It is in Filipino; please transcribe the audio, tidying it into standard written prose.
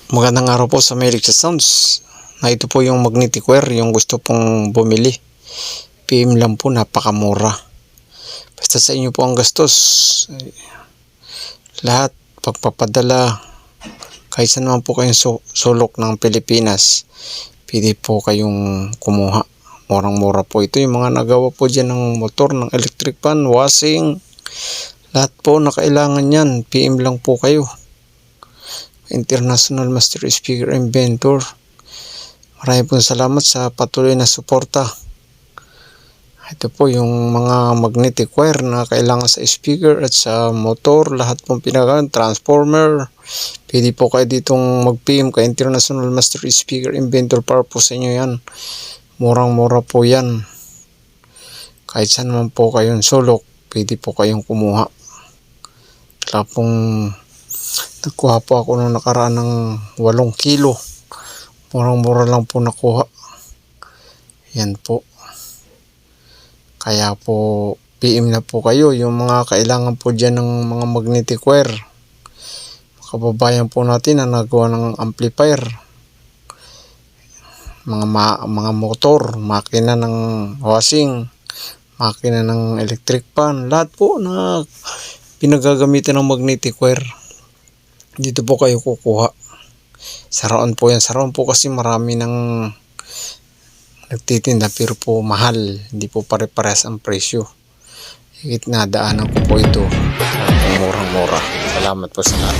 Magandang araw po sa Melix Sounds. Na ito po yung magnetic wire, yung gusto pong bumili. PM lang po, napakamura. Basta sa inyo po ang gastos. Lahat, pagpapadala, kahit saan naman po kayong sulok ng Pilipinas, pwede po kayong kumuha. Murang-mura po ito. Yung mga nagawa po dyan ng motor, ng electric fan, washing, lahat po na kailangan yan. PM lang po kayo. International Master Speaker Inventor. Maraming po salamat sa patuloy na suporta. Ito po yung mga magnetic wire na kailangan sa speaker at sa motor. Lahat pong pinagawa, transformer. Pwede po kayo ditong mag-PM kay International Master Speaker Inventor para po sa inyo yan. Murang-mura po yan. Kahit saan naman po kayong sulok, pwede po kayong kumuha. Kaya pong nagkuha po ako nung nakaraan ng 8 kilo. Murang-mura lang po nakuha. Yan po. Kaya po PM na po kayo yung mga kailangan po dyan ng mga magnetic wire. Kababayan po natin na nagawa ng amplifier. Mga motor, makina ng washing, makina ng electric fan. Lahat po na pinagagamitan ng magnetic wire. Dito po kayo kukuha. Saraon po yan. Saraon po kasi marami ng nagtitinda pero po mahal. Hindi po pare-parehas ang presyo. Higit na daanan ko po ito. Murang-mura. Salamat po sa lahat.